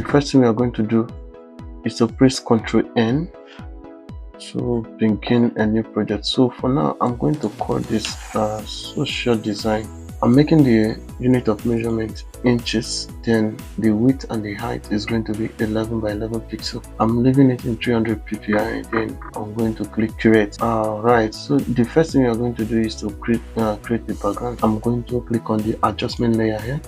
the first thing we are going to do is to press Ctrl N to begin a new project. So for now, I'm going to call this social design. I'm making the unit of measurement inches, then the width and the height is going to be 11 by 11 pixels. I'm leaving it in 300 ppi, then I'm going to click create. Right, so the first thing you're going to do is to create the background. I'm going to click on the adjustment layer here,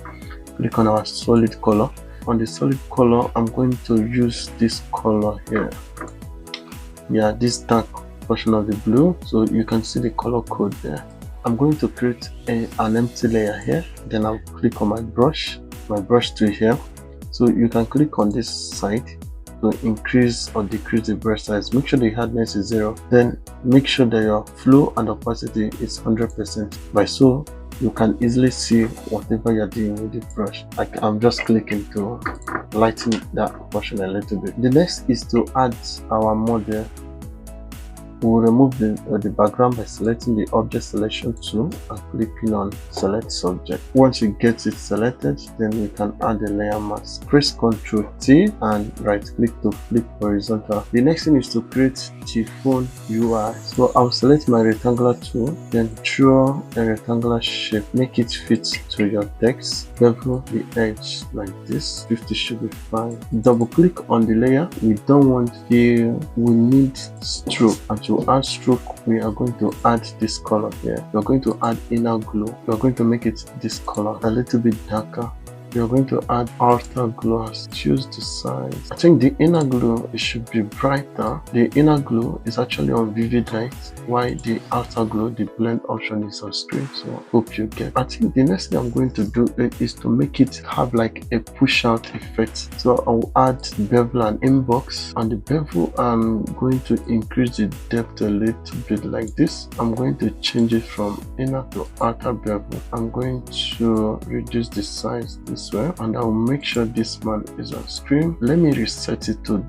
click on our solid color. On the solid color, I'm going to use this color here. Yeah, this dark portion of the blue, so you can see the color code there. I'm going to create an empty layer here, then I'll click on my brush tool here. So you can click on this side to increase or decrease the brush size. Make sure the hardness is 0, then make sure that your flow and opacity is 100%. By so you can easily see whatever you're doing with the brush. Like I'm just clicking to lighten that portion a little bit. The next is to add our model. We'll remove the background by selecting the object selection tool and clicking on select subject. Once you get it selected, then we can add a layer mask. Press Ctrl T and right click to flip horizontal. The next thing is to create the phone UI. So I'll select my rectangular tool, then draw a rectangular shape, make it fit to your text, bevel the edge like this. 50 should be fine. Double click on the layer. We don't want fill, we need stroke. And to add stroke, we are going to add this color here. We are going to add inner glow. We are going to make it this color a little bit darker. We are going to add outer glow. Choose the size. I think the inner glow, it should be brighter. The inner glow is actually on vivid light, while the outer glow, the blend option, is on screen. So hope you get. I think the next thing I'm going to do is to make it have like a push out effect. So I'll add bevel and inbox. On the bevel, I'm going to increase the depth a little bit like this. I'm going to change it from inner to outer bevel. I'm going to reduce the size this way, and I'll make sure this man is on screen. Let me reset it to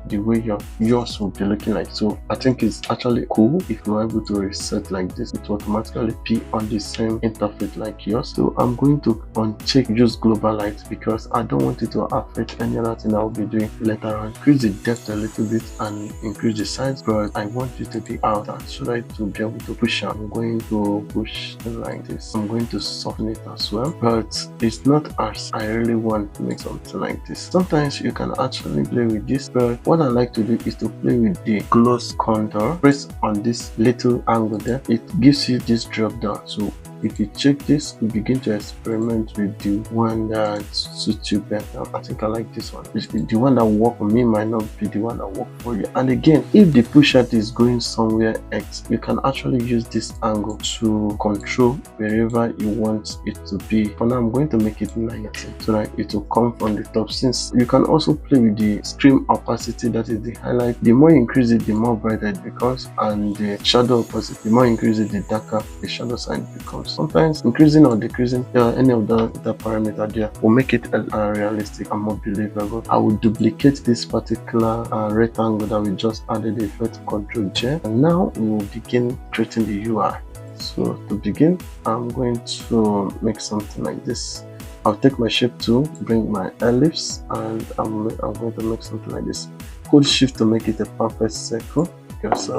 the way yours will be looking like. So I think it's actually cool if you're able to reset like this. It will automatically be on the same interface like yours. So I'm going to uncheck use global light because I don't want it to affect any other thing I'll be doing later on. Increase the depth a little bit and increase the size, but I want it to be outer so that it will be able to push out. I'm going to push it like this. I'm going to soften it as well, but it's not as I really want to make something like this. Sometimes you can actually play with this, but what I like to do is to play with the close contour. Press on this little angle there, it gives you this drop down. So if you check this, you begin to experiment with the one that suits you better. I think I like this one. The one that works for me might not be the one that works for you. And again, if the push out is going somewhere X, you can actually use this angle to control wherever you want it to be. For now, I'm going to make it 90 so that it will come from the top. Since you can also play with the screen opacity, that is the highlight. The more you increase it, the more brighter it becomes, and the shadow opacity, the more you increase it, the darker the shadow side becomes. Sometimes increasing or decreasing any of the parameter there will make it realistic and more believable. I will duplicate this particular rectangle that we just added the effect, Ctrl J, and now we will begin creating the UI. So to begin, I'm going to make something like this. I'll take my shape tool, bring my ellipse, and I'm going to make something like this. Hold shift to make it a perfect circle, because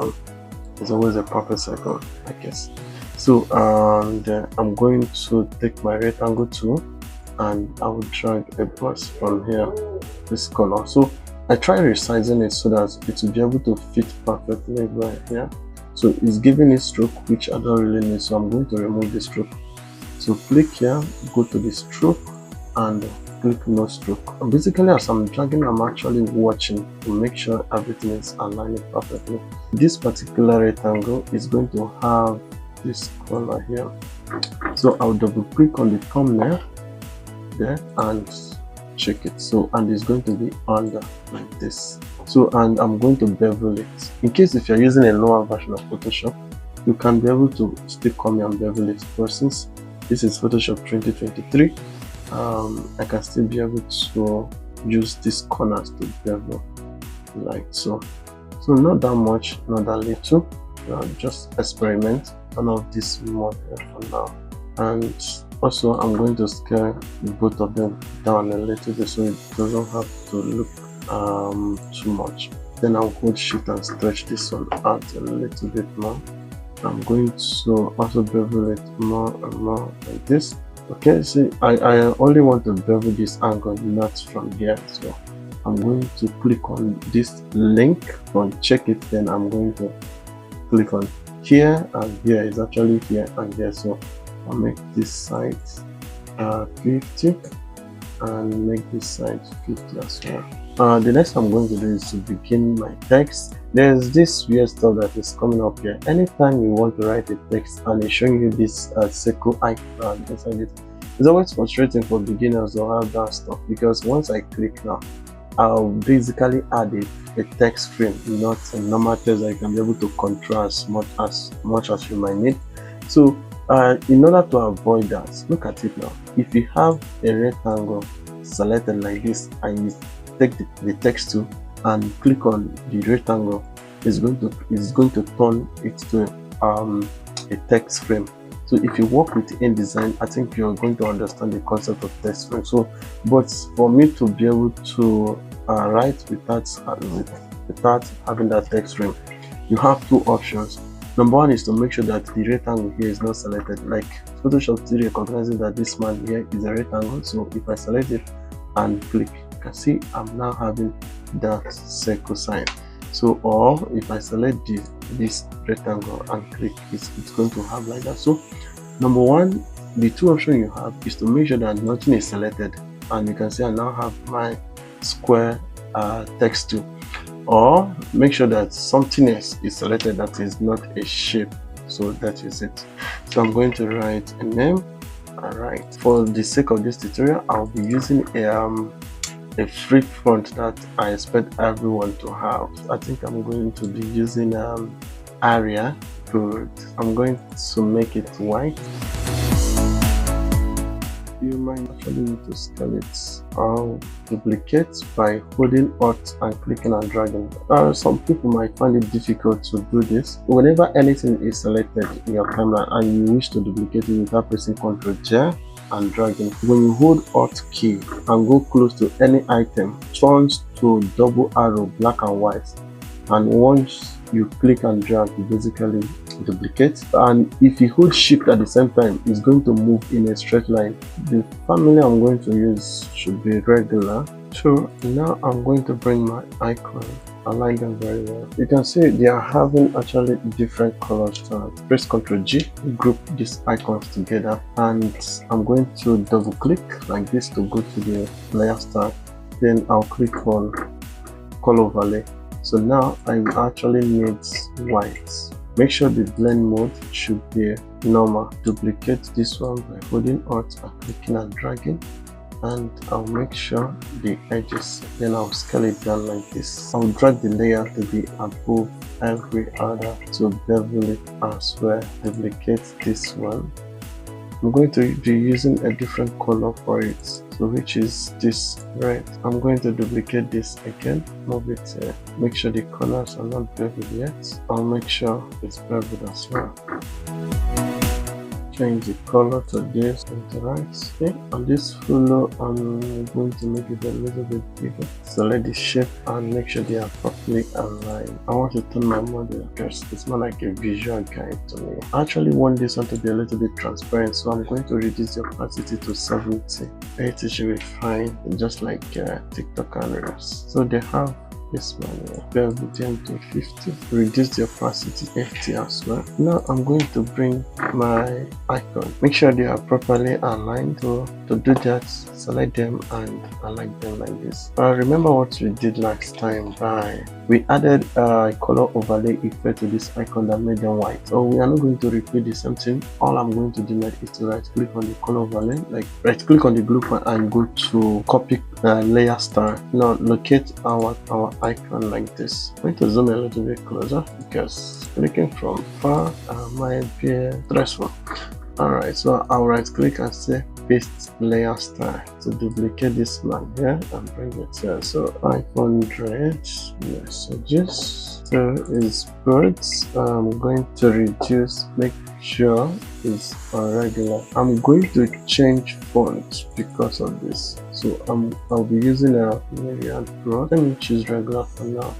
it's always a perfect circle, I guess. So I'm going to take my rectangle tool and I will drag a brush from here, this color. So I try resizing it so that it will be able to fit perfectly right here. So it's giving a stroke which I don't really need, so I'm going to remove the stroke. So click here, go to the stroke and click no stroke. And basically, as I'm dragging, I'm actually watching to make sure everything is aligning perfectly. This particular rectangle is going to have this color here, so I'll double click on the thumbnail there and check it. So, and it's going to be under like this. So, and I'm going to bevel it. In case if you're using a lower version of Photoshop, you can be able to still come here and bevel it. For instance, this is Photoshop 2023. I can still be able to use these corners to bevel like so. So not that much, not that little. Just experiment. Turn off this mode here for now, and Also, I'm going to scale both of them down a little bit so it doesn't have to look too much. Then I'll hold shift and stretch this one out a little bit more. I'm going to also bevel it more and more like this. Okay, see, I only want to bevel this angle, not from here. So I'm going to click on this link and check it. Then I'm going to click on here, and here is actually here and here. So I'll make this side 50 and make this side 50 as well. The next I'm going to do is to begin my text. There's this weird stuff that is coming up here. Anytime you want to write a text and it's showing you this circle icon inside it, it's always frustrating for beginners to have that stuff, because once I click now, I'll basically add a text frame, not a normal text that you can be able to control as much as you might need. So in order to avoid that, look at it now. If you have a rectangle selected like this and you take the text tool and click on the rectangle, it's going to turn it to a text frame. So if you work with InDesign, I think you're going to understand the concept of text frame. So, but for me to be able to write without having that text frame, you have two options. Number one is to make sure that the rectangle here is not selected. Like Photoshop still recognizes that this man here is a rectangle. So if I select it and click, you can see I'm now having that circle sign. So, or if I select this rectangle and click, it's going to have like that. So number one, the two options you have is to make sure that nothing is selected, and you can see I now have my square text tool, or make sure that something else is selected that is not a shape. So that is it. So I'm going to write a name. Alright, for the sake of this tutorial, I'll be using a free font that I expect everyone to have. I think I'm going to be using Aria. Good. I'm going to make it white. You might actually need to scale it. I'll duplicate by holding Alt and clicking and dragging. Some people might find it difficult to do this. Whenever anything is selected in your timeline and you wish to duplicate it without pressing Ctrl J and dragging, when you hold Alt key and go close to any item, turns to double arrow black and white, and once you click and drag, you basically duplicate. And if you hold shift at the same time, it's going to move in a straight line. The family I'm going to use should be regular. So now I'm going to bring my icon, align them very well. You can see they are having actually different colors. Press Ctrl G, group these icons together, and I'm going to double click like this to go to the layer style. Then I'll click on color overlay. So now I actually need white. Make sure the blend mode should be normal. Duplicate this one by holding Alt and clicking and dragging, and I'll make sure the edges, then I'll scale it down like this. I'll drag the layer to be above every other to bevel it as well. Duplicate this one. I'm going to be using a different color for it, so which is this red. I'm going to duplicate this again, move it here. Make sure the corners are not beveled yet. I'll make sure it's beveled as well. Change the color to this and to right. Okay, on this follow, I'm going to make it a little bit bigger. Select the shape and make sure they are properly aligned. I want to turn my model because it's more like a visual guide to me. I actually want this one to be a little bit transparent, so I'm going to reduce the opacity to 70. 80 should be fine, just like TikTok and Reels. So they have this one, bevel them to 50, reduce the opacity 50 as well. Now I'm going to bring my icon, make sure they are properly aligned. To do that, select them and align them like this. Remember what we did last time, we added a color overlay effect to this icon that made them white. So we are not going to repeat the same thing. All I'm going to do now is to right click on the color overlay, like right click on the blue point and go to copy layer style. Now locate our icon like this. I'm going to zoom a little bit closer because clicking from far might be stressful. Alright, so I'll right click and say paste layer style to duplicate this one here and bring it here. So 500 messages. So is birds. I'm going to reduce, make sure is regular. I'm going to change font because of this. So I'll be using a Myriad Pro. Let me choose regular for now.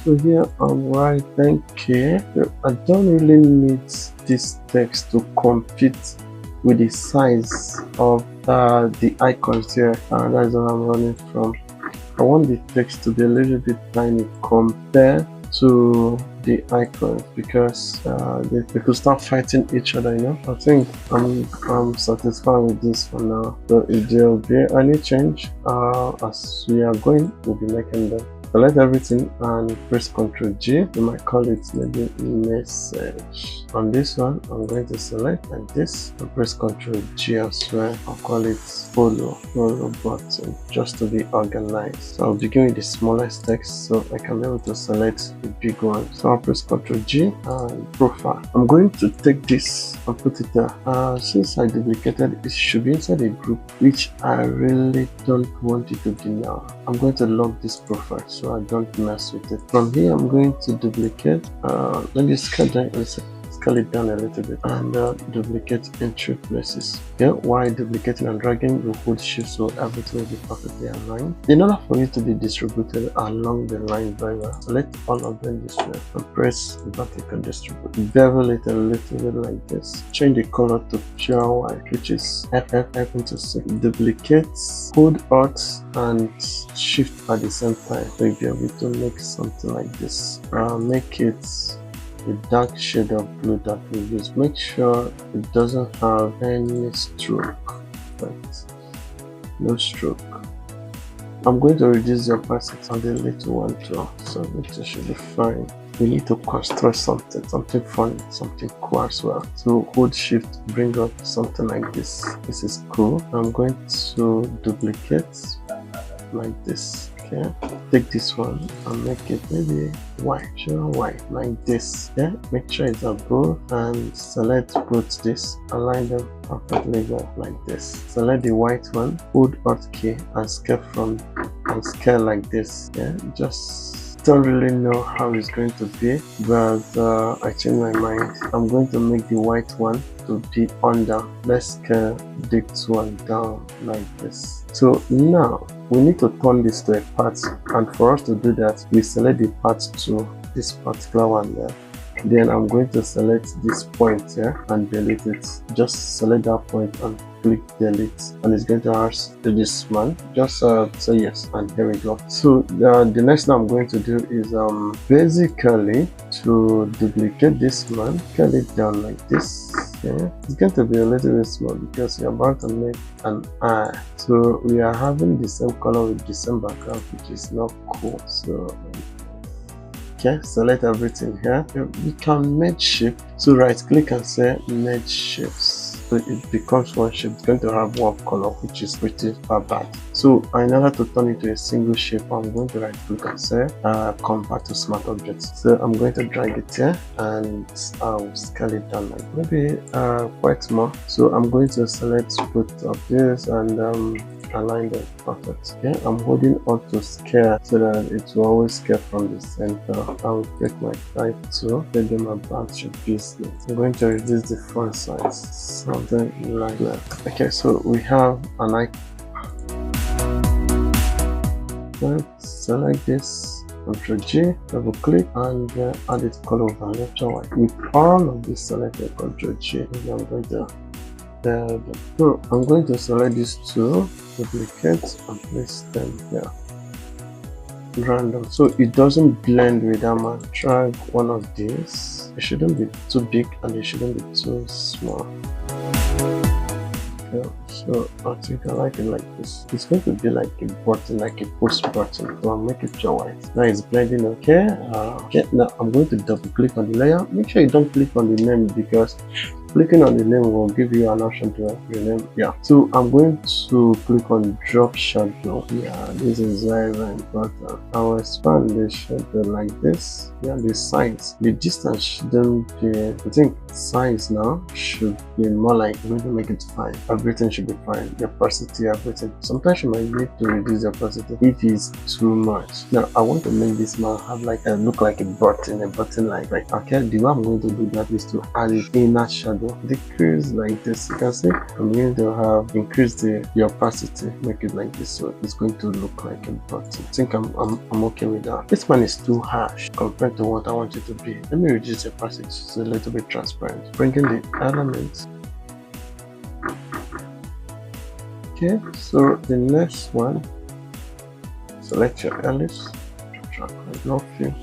So here I'm writing K. So I don't really need this text to compete with the size of the icons here. That's what I'm running from. I want the text to be a little bit tiny compared to the icons because they could start fighting each other, you know. I think I'm satisfied with this for now. So if there will be any change as we are going, we'll be making them. Select everything and press Ctrl G. You might call it maybe message. On this one, I'm going to select like this and press Ctrl G as well. I'll call it follow button just to be organized. So I'll begin with the smallest text so I can be able to select the big one. So I'll press Ctrl G and profile. I'm going to take this and put it there. Since I duplicated, it should be inside a group, which I really don't want it to be now. I'm going to lock this profile so I don't mess with it. From here, I'm going to duplicate. Let me scale it down a little bit and duplicate in 2 places. Yeah, while duplicating and dragging, you hold shift so everything will be perfectly aligned. In order for it to be distributed along the line very well, select all of them this way and press vertical distribute. Bevel it a little bit like this. Change the color to pure white, which is FFF into 6. Duplicate, hold Alt and Shift at the same time. So you'll be able to make something like this. Make it the dark shade of blue that we use. Make sure it doesn't have any stroke, but no stroke. I'm going to reduce the opacity on the little one too, so it should be fine. We need to construct something fun, something cool as well. So hold shift, bring up something like this. This is cool. I'm going to duplicate like this. Okay, take this one and make it maybe white, sure white, like this. Yeah, make sure it's above and select both this, align them perfectly well like this. Select the white one, hold Alt key and scale like this. Yeah, just don't really know how it's going to be, but I changed my mind. I'm going to make the white one to be under. Let's scale this one down like this. So now we need to turn this to a part, and for us to do that, we select the part to this particular one there. Then I'm going to select this point here and delete it. Just select that point and click delete, and it's going to ask to this one. Just say yes, and here we go. So the next thing I'm going to do is basically to duplicate this one, scale it down like this. Okay, it's going to be a little bit small because we're about to make an eye. So we are having the same color with the same background, which is not cool. So okay, select everything here. We can merge shape. So right click and say merge shapes. So it becomes one shape. It's going to have one color, which is pretty bad. So in order to turn it to a single shape, I'm going to right click and say convert to smart objects. So I'm going to drag it here and I'll scale it down like maybe quite more. So I'm going to select both of this and align them perfect. Okay, I'm holding on to scale so that it will always scale from the center. I'll take my type to tell them about your business. I'm going to reduce the font size, something like that. Okay, so we have an icon. Select this, Ctrl G, double click, and add it color value to white. With all of this selected, Ctrl G, I'm going to so I'm going to select these two, duplicate, and place them here. Random, so it doesn't blend with them. And drag one of these. It shouldn't be too big and it shouldn't be too small. Okay, so I think I like it like this. It's going to be like a button, like a post button. So I'll make it pure white. Now it's blending. Okay. Okay. Now I'm going to double click on the layer. Make sure you don't click on the name because Clicking on the name will give you an option to rename. Yeah, so I'm going to click on drop shadow. Yeah, this is very important. I will expand the shadow like this. Yeah, the size, the distance shouldn't be, I think size now should be more like, I'm going to make it fine. Everything should be fine. The opacity, everything. Sometimes you might need to reduce the opacity if it's too much. Now I want to make this man have like a look like a button like right. Okay, the way I'm going to do that is to add an inner shadow. Decrease like this. You can see I'm going to have increased the opacity, make it like this, so it's going to look like a button. I think I'm okay with that. This one is too harsh compared to what I want it to be. Let me reduce the opacity so it's a little bit transparent. Bring in the elements. Okay, so the next one, select your ellipse, drag right now fill.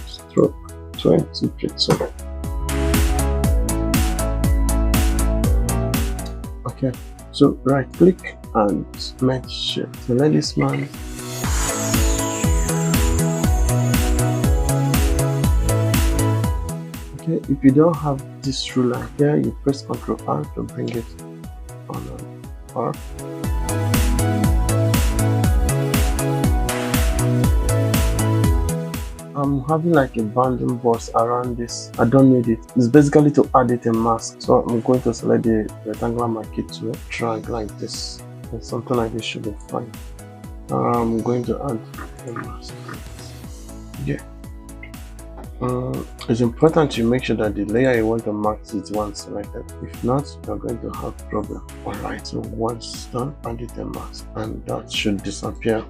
Stroke 20 pixels. Okay, so right click and merge shape. Select this man. Okay, if you don't have this ruler here, you press Ctrl R to bring it on and off. I'm having like a bounding box around this. I don't need it. It's basically to add it a mask. So I'm going to select the rectangular marquee tool, drag like this, and something like this should be fine. I'm going to add a mask. Yeah. It's important you make sure that the layer you want to mask is one selected. If not, you're going to have problem. Alright, so once done, add it a mask, and that should disappear.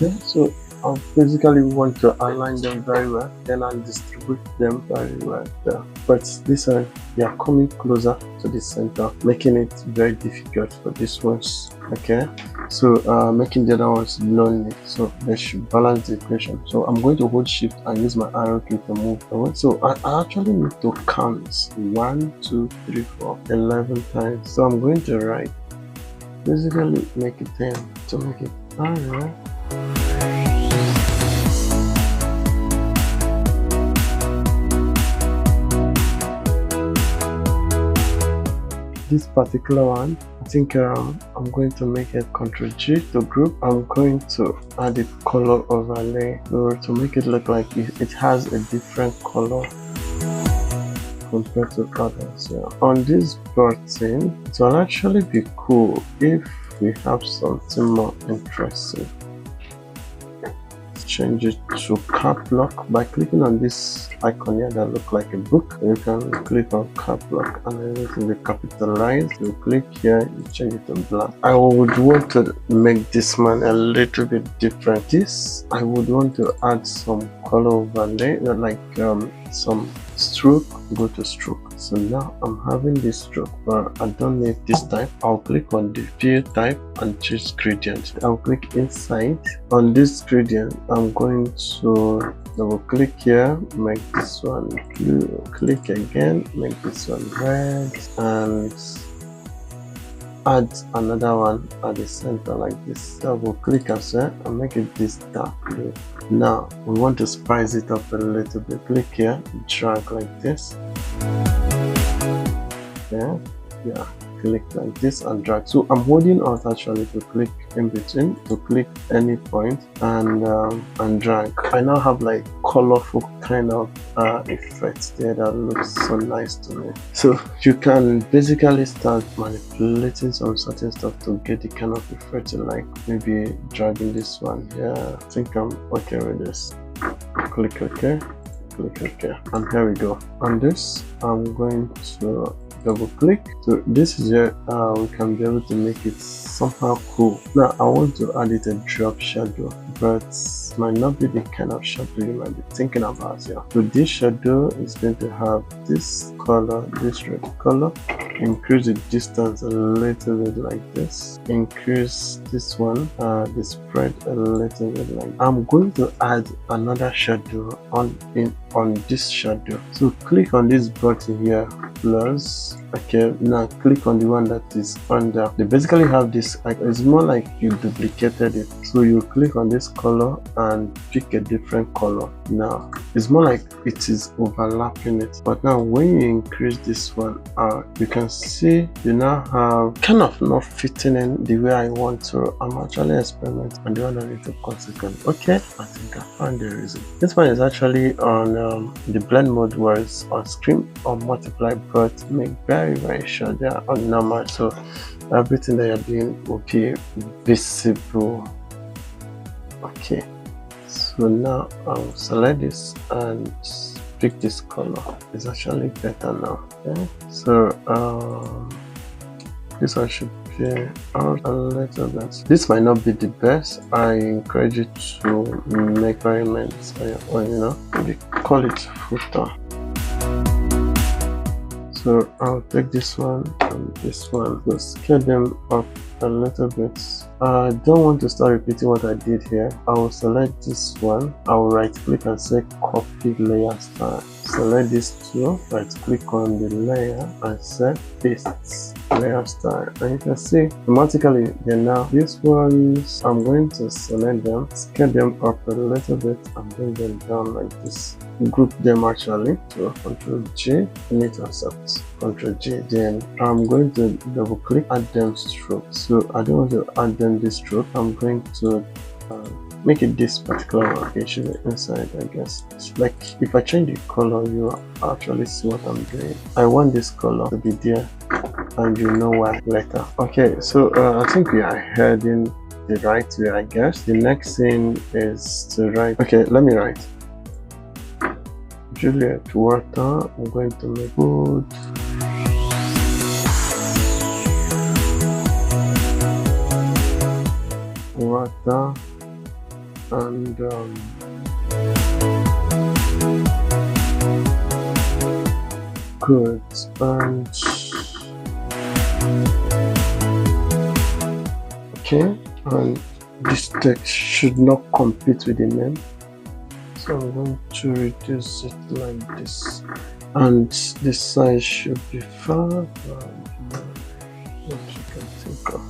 Okay, so I basically want to align them very well, then I'll distribute them very well there. But this one, they are coming closer to the center, making it very difficult for these ones. Okay, so making the other ones lonely, so they should balance the equation. So I'm going to hold shift and use my arrow key to move away. So I actually need to count 1 2 3 4 11 times. So I'm going to write, basically make it 10 to make it alright. This particular one, I think I'm going to make it Ctrl G to group. I'm going to add a color overlay to make it look like it has a different color compared to others. Yeah. On this button, it will actually be cool if we have something more interesting. Change it to cap lock by clicking on this icon here that look like a book. You can click on cap lock and everything will be capitalized. You click here, you change it to black. I would want to make this man a little bit different. This I would want to add some color overlay, like some stroke. Go to stroke. So now I'm having this stroke, but I don't need this type. I'll click on the fill type and choose gradient. I'll click inside. On this gradient, I'm going to double click here, make this one blue, click again, make this one red, and add another one at the center like this. Double click as well and make it this dark blue. Now we want to spice it up a little bit. Click here, drag like this. Yeah, click like this and drag. So I'm holding out actually to click in between, to click any point and drag. I now have like colorful kind of effects there that looks so nice to me. So you can basically start manipulating some certain stuff to get the kind of effect you like. Maybe dragging this one. Yeah, I think I'm okay with this. Click OK, click OK, and here we go. On this, I'm going to double click. So this is where we can be able to make it somehow cool. Now I want to add it a drop shadow, but might not be the kind of shadow you might be thinking about here. So this shadow is going to have this color, this red color. Increase the distance a little bit like this. Increase this one, the spread a little bit like. I'm going to add another shadow on this shadow. So click on this button here, plus Okay, now click on the one that is under. They basically have this, like, it's more like you duplicated it. So you click on this color and pick a different color. Now it's more like it is overlapping it, but now when you increase this one out, you can see you now have kind of not fitting in the way I want to. I'm actually experimenting and the one I need to consequence. Okay, I think I found the reason. This one is actually on the blend mode, where it's on screen or multiply, but make very sure they are on normal, so everything that you're doing will be visible. Okay, so now I'll select this and pick this color. It's actually better now. Okay, so this one should be out a little bit. This might not be the best. I encourage you to make variants on your own, you know, maybe call it footer. So I'll take this one and this one, to scale them up a little bit. I don't want to start repeating what I did here. I will select this one. I will right click and say copy layer style. Select this two, right click on the layer and say paste layer style, and you can see automatically then now these ones I'm going to select them, scale them up a little bit and bring them down like this. Group them actually. So Ctrl G, you need to accept Ctrl G. Then I'm going to double click, add them stroke. So I don't want to add them this stroke. I'm going to make it this particular one. It should be inside, I guess. It's like if I change the color, you actually see what I'm doing. I want this color to be there, and you know why later. Okay, so I think we are heading the right way, I guess. The next thing is to write. Okay, let me write Juliet water. I'm going to make food. Water and good, and okay, and this text should not compete with the name, so I'm going to reduce it like this, and this size should be far what you can think of.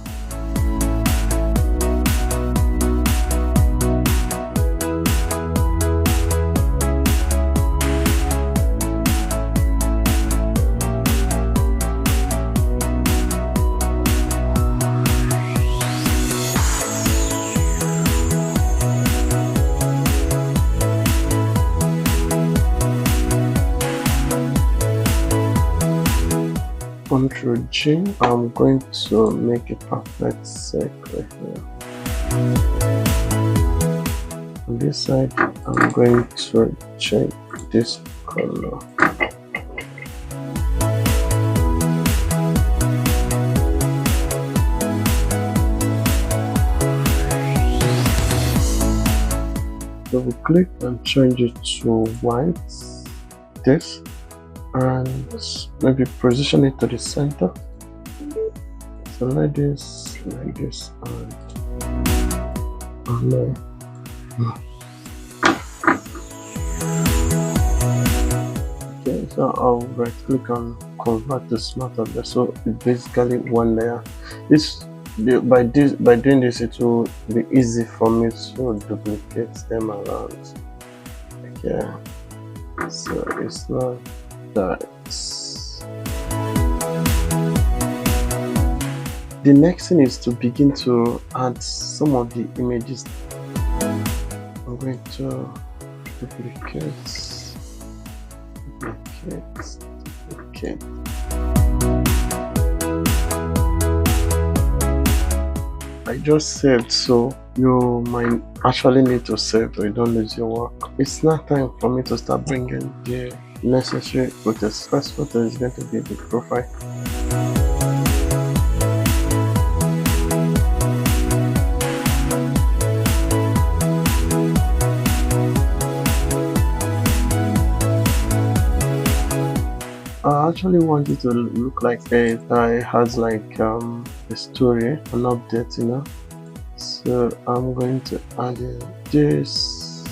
Ctrl G, I'm going to make a perfect circle here. On this side, I'm going to change this color. Double click and change it to white. This. And maybe position it to the center. So like this, and okay, so I'll right click and convert to smart object. So it's basically one layer. By doing this, it will be easy for me to duplicate them around. Okay, so it's not that. The next thing is to begin to add some of the images. I'm going to duplicate. I just saved, so you might actually need to save so you don't lose your work. It's not time for me to start bringing the necessary photos. First photo is going to be the profile. I actually want it to look like it has like a story, an update, you know. So I'm going to add this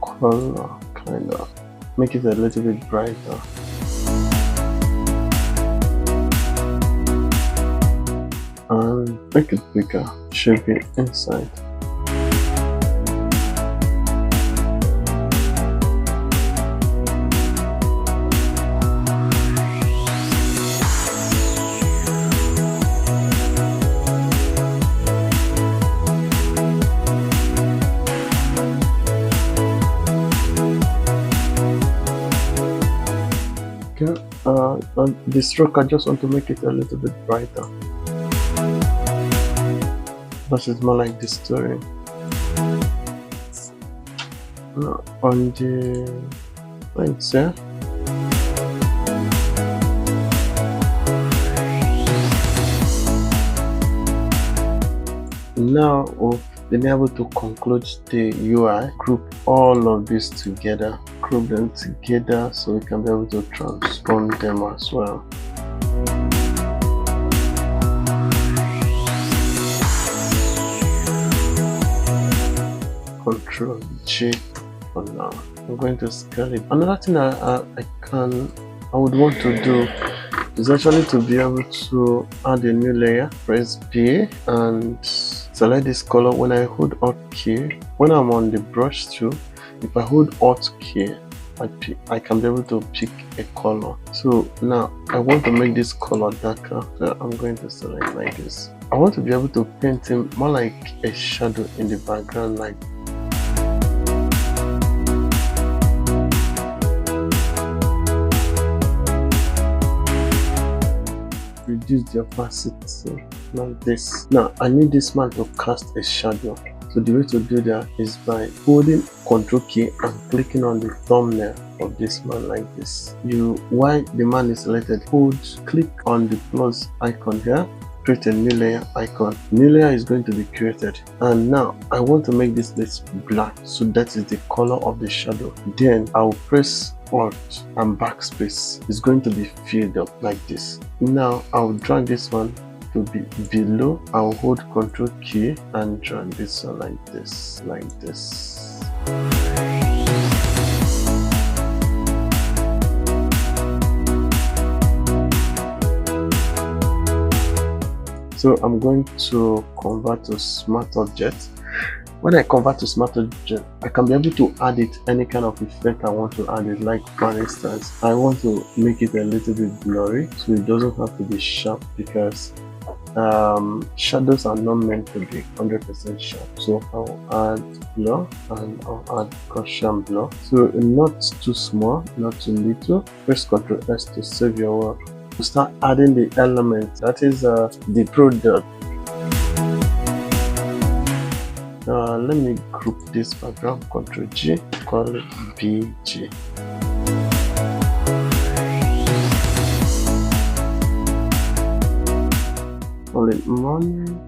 color, kind of make it a little bit brighter. make it bigger, should be inside. Okay, on the stroke I just want to make it a little bit brighter, but it's more like the story. Now, on the lines here, now we've been able to conclude the UI, group all of this together, group them together so we can be able to transform them as well. Control G for now. I'm going to scale it. Another thing I would want to do is actually to be able to add a new layer. Press B and select this color. When I hold Alt key, when I'm on the brush tool, if I hold Alt key, I can be able to pick a color. So now I want to make this color darker, so I'm going to select like this. I want to be able to paint him more like a shadow in the background, like reduce the opacity like this. Now I need this man to cast a shadow. So the way to do that is by holding Ctrl key and clicking on the thumbnail of this man like this. While the man is selected, click on the plus icon here, create a new layer icon. New layer is going to be created, and now I want to make this place black, so that is the color of the shadow. Then I will press Alt and backspace. It's going to be filled up like this. Now I will drag this one to be below. I will hold Ctrl key and drag this one like this, like this. So I'm going to convert to smart object. When I convert to smart object, I can be able to add it any kind of effect I want to add it. Like for instance, I want to make it a little bit blurry, so it doesn't have to be sharp, because shadows are not meant to be 100% sharp. So I'll add blur and I'll add Gaussian blur. So not too small, not too little. Press Ctrl S to save your work. To start adding the element, that is the product. Let me group this background. Ctrl G, call it BG. Call it morning.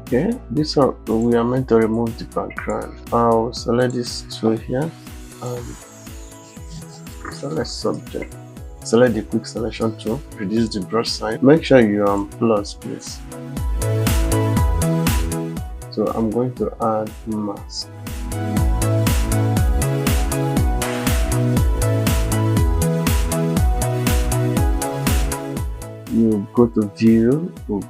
Okay, this one we are meant to remove the background. I'll select this tool here and select subject. Select the quick selection tool, reduce the brush size. Make sure you're on plus, please. So I'm going to add mask. You go to view, we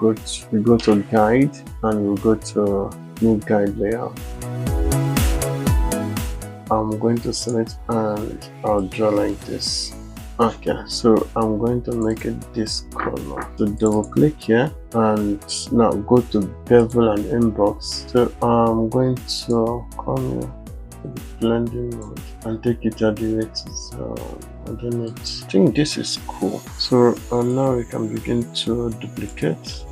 go to guide, and we'll go to new guide layout. I'm going to select and I'll draw like this. Okay, so I'm going to make it this color. So double click here and now go to bevel and inbox. So I'm going to come here to the blending mode and take it all the way to zone. I don't know. I think this is cool. So now we can begin to duplicate.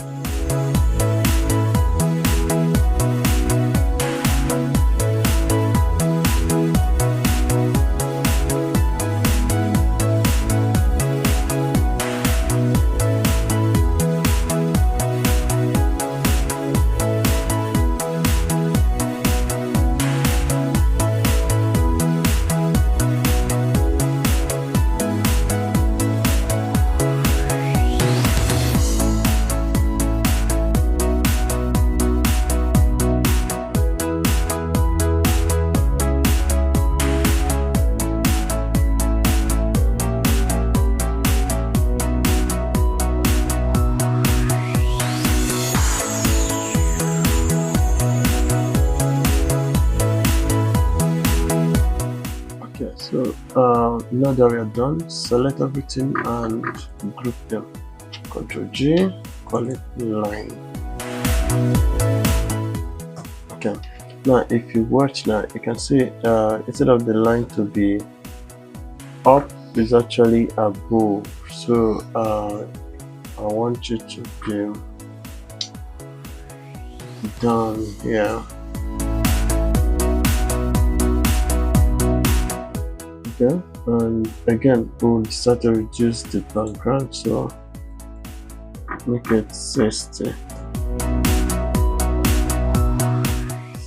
now that we are done, select everything and group them. Ctrl G, call it line. Okay, now if you watch now, you can see instead of the line to be up, is actually above. So I want you to be down here. Okay, and again we'll start to reduce the background, so make it 60.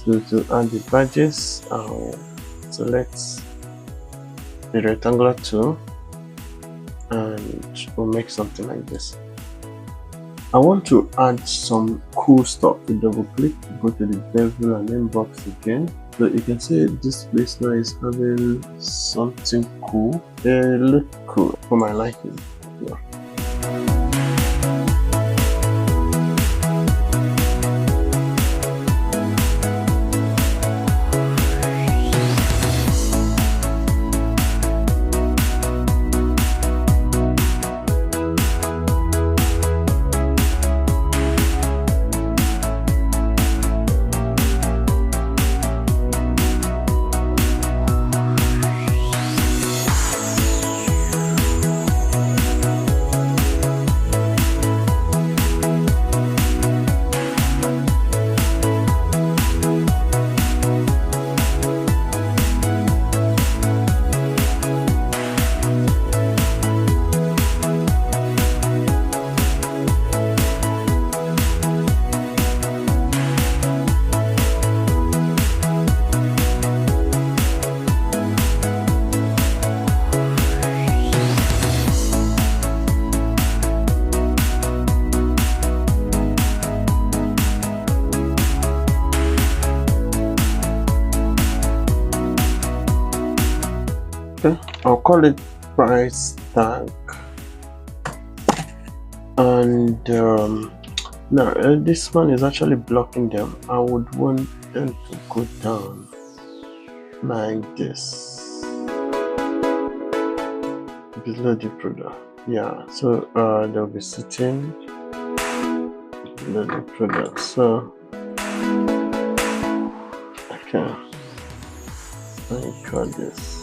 So to add the badges, I'll select the rectangular tool and we'll make something like this. I want to add some cool stuff. To double click, go to the bevel and inbox again. So you can see this place now is having something cool. They look cool for my liking. Yeah. Okay, I'll call it price tag, and now this one is actually blocking them. I would want them to go down like this below the product. Yeah, so they'll be sitting below the product. So okay, let me call this.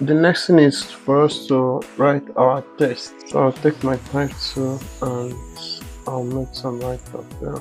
The next thing is for us to write our text. So I'll take my title and I'll make some write up there.